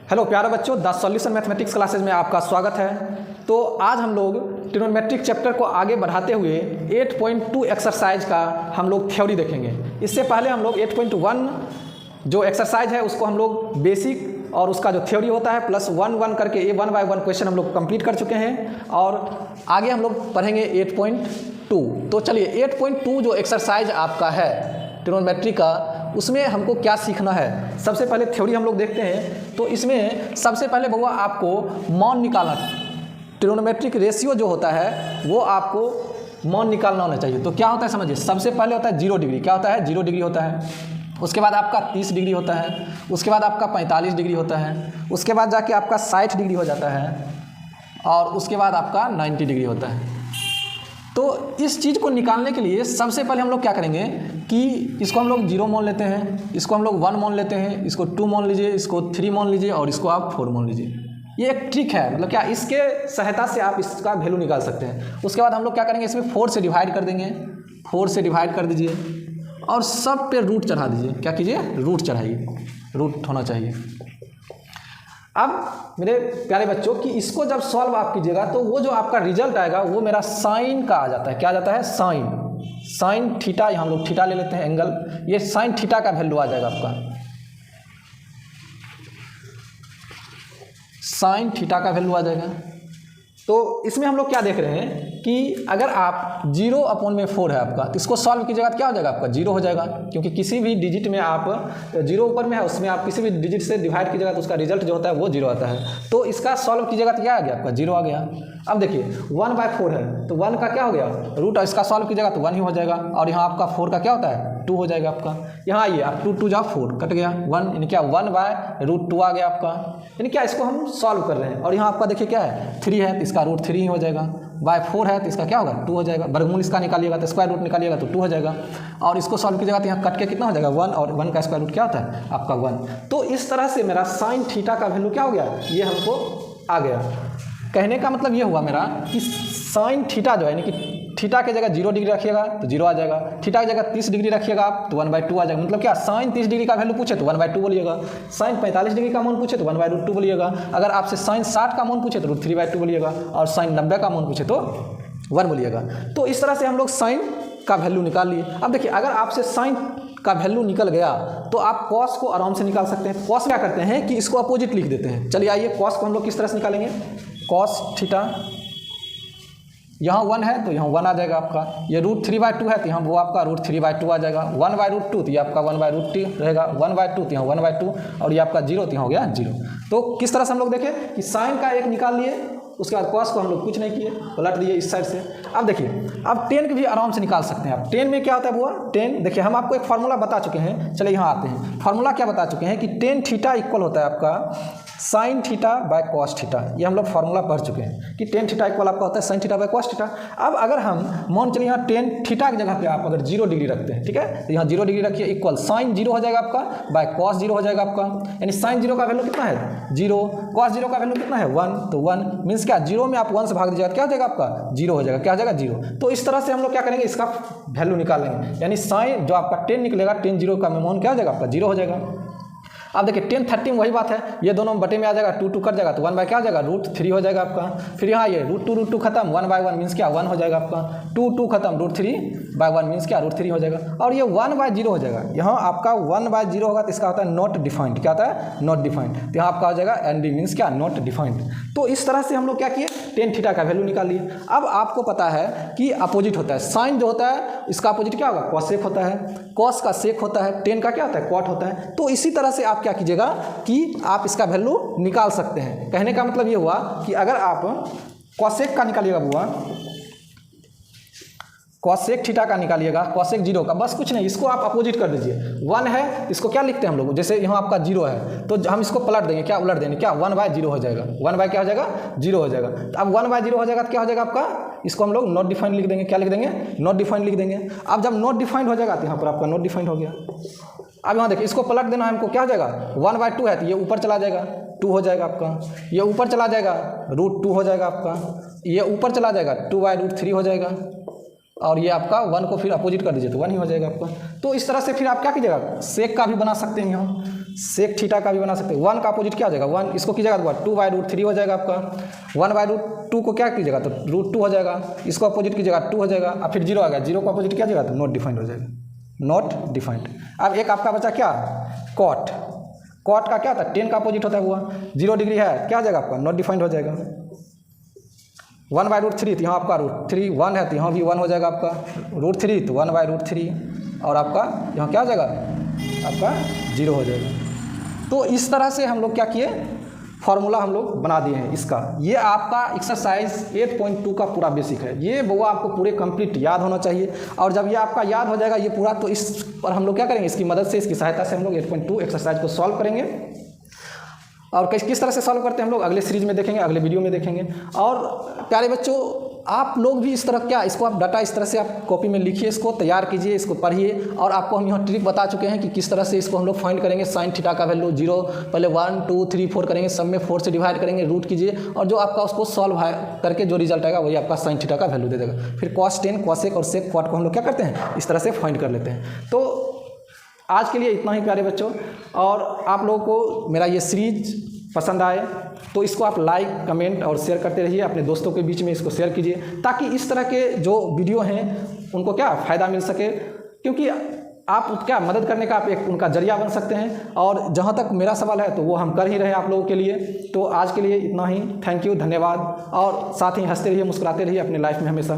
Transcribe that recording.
Hello प्यारे बच्चों, the solution mathematics classes में आपका स्वागत है। तो आज हम लोग ट्रिग्नोमेट्रिक चैप्टर को आगे बढ़ाते हुए 8.2 एक्सरसाइज का हम लोग थ्योरी देखेंगे। इससे पहले हम लोग 8.1 जो एक्सरसाइज है उसको हम लोग बेसिक और उसका जो थ्योरी होता है प्लस 1 करके ये 1 बाय 1 क्वेश्चन हम लोग कंप्लीट कर चुके हैं और आगे हम लोग पढ़ेंगे 8.2। तो चलिए 8.2 जो एक्सरसाइज आपका है ट्रिग्नोमेट्री का, उसमें हमको क्या सीखना है। सबसे पहले थ्योरी हम लोग देखते हैं। तो इसमें सबसे पहले बउआ आपको मान निकालना, ट्रिग्नोमेट्रिक रेशियो जो होता है वो आपको मान निकालना होना चाहिए। तो क्या होता है समझिए, सबसे पहले होता है 0 डिग्री। क्या होता है? 0 डिग्री होता है। उसके बाद आपका 30 डिग्री होता है। उसके बाद आपका 45 डिग्री होता है। उसके बाद जाके आपका 60 डिग्री हो जाता है और उसके बाद आपका 90 डिग्री होता है। तो इस चीज़ को निकालने के लिए सबसे पहले हम लोग क्या करेंगे कि इसको हम लोग 0 मान लेते हैं, इसको हम लोग 1 मान लेते हैं, इसको 2 मान लीजिए, इसको 3 मान लीजिए और इसको आप 4 मान लीजिए। ये एक ट्रिक है, मतलब क्या, इसके सहायता से आप इसका वैल्यू निकाल सकते हैं। उसके बाद हम लोग क्या करेंगे, इसमें 4 से डिवाइड कर देंगे। 4 से डिवाइड कर दीजिए और सब पे रूट चढ़ा दीजिए। क्या कीजिए? रूट चढ़ाइए, रूट होना चाहिए। अब मेरे प्यारे बच्चों कि इसको जब सॉल्व आप कीजिएगा तो वो जो आपका रिजल्ट आएगा वो मेरा साइन का आ जाता है। क्या आ जाता है? Sine theta. यहाँ हम लोग थीटा ले लेते हैं, एंगल। ये साइन थीटा का वैल्यू आ जाएगा आपका, साइन थीटा का वैल्यू आ जाएगा। तो इसमें हम लोग क्या देख रहे हैं कि अगर आप 0/4 है आपका, तो इसको सॉल्व कीजिएगा तो क्या हो जाएगा आपका? 0 हो जाएगा। क्योंकि किसी भी डिजिट में आप 0 ऊपर में है, उसमें आप किसी भी डिजिट से डिवाइड कीजिएगा तो उसका रिजल्ट जो होता है वो 0 आता है। तो इसका सॉल्व कीजिएगा तो क्या आ गया आपका? 0 आ गया। अब देखिए 1/4 है तो 1 का क्या हो गया? रूट। इसका सॉल्व कीजिएगा तो 1 ही हो जाएगा। और यहाँ आपका 4 का क्या होता है? 2 हो जाएगा आपका। यहाँ आइए आप 2 जाओ 4 कट गया 1, यानी क्या 1/√2 आ गया आपका। यानी क्या, इसको हम सॉल्व कर रहे हैं। और यहाँ आपका देखिए क्या है? 3 है तो इसका √3 ही हो जाएगा। /4 है तो इसका क्या होगा? 2 हो जाएगा। वर्गमूल इसका निकालिएगा तो स्क्वायर रूट निकालिएगा तो 2 हो जाएगा। और इसको सॉल्व कीजिएगा तो यहाँ कट के कितना हो जाएगा? 1, और 1 का स्क्वायर रूट क्या होता है? आपका 1। तो इस तरह से मेरा साइन थीटा का वैल्यू क्या हो गया? ये हमको आ गया। कहने का मतलब ये हुआ मेरा कि साइन थीटा जो है, यानी कि थीटा की जगह 0 डिग्री रखिएगा तो 0 आ जाएगा। थीटा की जगह 30 डिग्री रखिएगा आप तो 1/2 आ जाएगा। मतलब क्या, साइन 30 डिग्री का वैल्यू पूछे तो 1/2 बोलिएगा। साइन 45 डिग्री का मान पूछे तो 1/√2 बोलिएगा। अगर आपसे साइन 60 का मान पूछे तो √3/2 बोलिएगा। और साइन 90 का मान पूछे तो 1 बोलिएगा। तो इस तरह से हम लोग साइन का वैल्यू निकाल लिए। अब देखिए, अगर आपसे साइन का वैल्यू निकल गया तो आप कॉस को आराम से निकाल सकते हैं। कॉस क्या करते हैं कि इसको अपोजिट लिख देते हैं। चलिए आइए, कॉस को हम लोग किस तरह से निकालेंगे? कॉस थीटा, यहाँ 1 है तो यहाँ 1 आ जाएगा आपका। ये √3/2 है तो यहाँ वो आपका √3/2 आ जाएगा। 1/√2 तो ये आपका 1/√2 रहेगा। 1/2 तो यहाँ 1/2 और ये आपका 0 तो यहाँ हो गया 0। तो किस तरह से हम लोग देखें कि साइन का एक निकाल लिए, उसके बाद कॉस को हम लोग कुछ नहीं किए, पलट दिए इस साइड से। अब देखिए, अब टेन की भी आराम से निकाल सकते हैं आप। टेन में क्या होता है बुआ? टेन देखिए, हम आपको एक फार्मूला बता चुके हैं। चलिए यहाँ आते हैं। फार्मूला क्या बता चुके हैं कि टेन थीटा इक्वल होता है आपका sine theta by cos theta. ये हम लोग फार्मूला पढ़ चुके हैं कि टेन थीटा इक्वल आपका होता है sine theta by cos theta. अब अगर हम मान चलिए यहाँ टेन थीटा की जगह पे आप अगर 0 डिग्री रखते हैं, ठीक है, तो यहाँ 0 डिग्री रखिए, इक्वल साइन 0 हो जाएगा आपका, बाय कॉस 0 हो जाएगा आपका। यानी साइन 0 का वैल्यू कितना है? 0। कॉस 0 का वैल्यू कितना है? 1। तो 1 मीन्स क्या, 0 में आप 1 से भाग दीजिएगा क्या हो जाएगा आपका? 0 हो जाएगा। क्या हो जाएगा? 0। तो इस तरह से हम लोग क्या करेंगे, इसका वैल्यू निकालेंगे। यानी साइन जो आपका 10 निकलेगा, 10 0 का मान क्या हो जाएगा आपका? 0 हो जाएगा। अब देखिए 10 30 वही बात है, ये दोनों बटे में आ जाएगा, 2 2 कट जाएगा तो 1 बाय क्या हो जाएगा? √3 हो जाएगा आपका। फिर यहाँ ये √2 खत्म, 1/1 मीन्स क्या? 1 हो जाएगा आपका। 2 खत्म, √3/1 मीन्स क्या? √3 हो जाएगा। और ये 1/0 हो जाएगा। यहाँ आपका 1/0 होगा तो इसका होता है नॉट डिफाइंड। क्या होता है? Not defined. तो यहाँ आपका हो जाएगा एनडी मीन्स क्या? Not defined. तो इस तरह से हम लोग क्या किए, टेन थीटा का वैल्यू निकाल लिए। अब आपको पता है कि अपोजिट होता है, साइन जो होता है इसका अपोजिट क्या होगा? कॉसेक होता है। कॉस का सेक होता है, टेन का क्या होता है? कॉट होता है। तो इसी तरह से आप क्या कीजिएगा कि आप इसका वैल्यू निकाल सकते हैं। कहने का मतलब ये हुआ कि अगर आप कॉसेक का निकालिएगा बुआ, कॉसेक थीटा का निकालिएगा, कॉसेक 0 का, बस कुछ नहीं, इसको आप अपोजिट कर दीजिए। 1 है, इसको क्या लिखते हैं हम लोग? जैसे यहाँ आपका 0 है तो हम इसको पलट देंगे, क्या उलट देंगे? क्या 1/0 हो जाएगा। 1 क्या हो जाएगा? 0 हो जाएगा। तो अब 1/0 हो जाएगा तो क्या हो जाएगा आपका? इसको हम लोग नॉट डिफाइंड लिख देंगे। क्या लिख देंगे? नॉट डिफाइंड लिख देंगे। अब जब नॉट डिफाइंड हो जाएगा तो यहाँ पर आपका नॉट डिफाइंड हो गया। अब यहाँ देखिए, इसको पलट देना है हमको, क्या हो जाएगा? 1/2 है तो ये ऊपर चला जाएगा, 2 हो जाएगा आपका। ये ऊपर चला जाएगा, √2 हो जाएगा आपका। ये ऊपर चला जाएगा, 2/√3 हो जाएगा। और ये आपका 1 को फिर अपोजिट कर दीजिए तो 1 ही हो जाएगा आपका। तो इस तरह से फिर आप क्या कीजिएगा? सेक का भी बना सकते हैं यहाँ। सेक थीटा का भी बना सकते हैं। 1 का अपोजिट क्या हो जाएगा, 1, इसको कीजिएगा तो 2/√3 हो जाएगा आपका। 1/√2 को क्या कीजिएगा तो √2 हो जाएगा, इसको अपोजिट कीजिएगा 2 हो जाएगा, अब फिर 0 आ गया, 0 को अपोजिट क्या हो जाएगा तो नॉट डिफाइंड हो जाएगा, नॉट डिफाइंड। अब एक आपका बचा क्या, कॉट। कॉट का क्या था, 10 का अपोजिट होता है हुआ, 0 डिग्री है, क्या हो जाएगा आपका नॉट डिफाइंड हो जाएगा। 1/√3 तो यहाँ आपका √3, 1 है तो यहाँ भी 1 हो जाएगा आपका, √3 तो 1/√3, और आपका यहाँ क्या हो जाएगा आपका 0 हो जाएगा। तो इस तरह से हम लोग क्या किए, फार्मूला हम लोग बना दिए हैं इसका। ये आपका एक्सरसाइज 8.2 का पूरा बेसिक है, ये वो आपको पूरे कंप्लीट याद होना चाहिए। और जब ये आपका याद हो जाएगा ये पूरा, तो इस पर हम लोग क्या करेंगे, इसकी मदद से, इसकी सहायता से हम लोग 8.2 एक्सरसाइज को सॉल्व करेंगे। और किस तरह से सॉल्व करते हैं हम लोग अगले सीरीज में देखेंगे, अगले वीडियो में देखेंगे। और प्यारे बच्चों, आप लोग भी इस तरह क्या, इसको आप डाटा इस तरह से आप कॉपी में लिखिए, इसको तैयार कीजिए, इसको पढ़िए। और आपको हम यहाँ ट्रिक बता चुके हैं कि किस तरह से इसको हम लोग फाइंड करेंगे। साइन थीटा का वैल्यू 0, पहले 1 2 3 4 करेंगे, सब में 4 से डिवाइड करेंगे, रूट कीजिए, और जो आपका उसको सॉल्व करके जो रिजल्ट आएगा वही आपका साइन थीटा का वैल्यू दे देगा। फिर cos 10 cosec और sec क्वाट को हम लोग क्या करते हैं, इस तरह से फाइंड कर लेते हैं। तो आज के लिए इतना ही प्यारे बच्चों। और आप लोगों को मेरा ये सीरीज पसंद आए तो इसको आप लाइक, कमेंट और शेयर करते रहिए, अपने दोस्तों के बीच में इसको शेयर कीजिए, ताकि इस तरह के जो वीडियो हैं उनको क्या फ़ायदा मिल सके, क्योंकि आप क्या मदद करने का आप एक उनका जरिया बन सकते हैं। और जहाँ तक मेरा सवाल है तो वो हम कर ही रहे हैं आप लोगों के लिए। तो आज के लिए इतना ही, थैंक यू, धन्यवाद। और साथ ही हंसते रहिए, मुस्कुराते रहिए अपने लाइफ में हमेशा।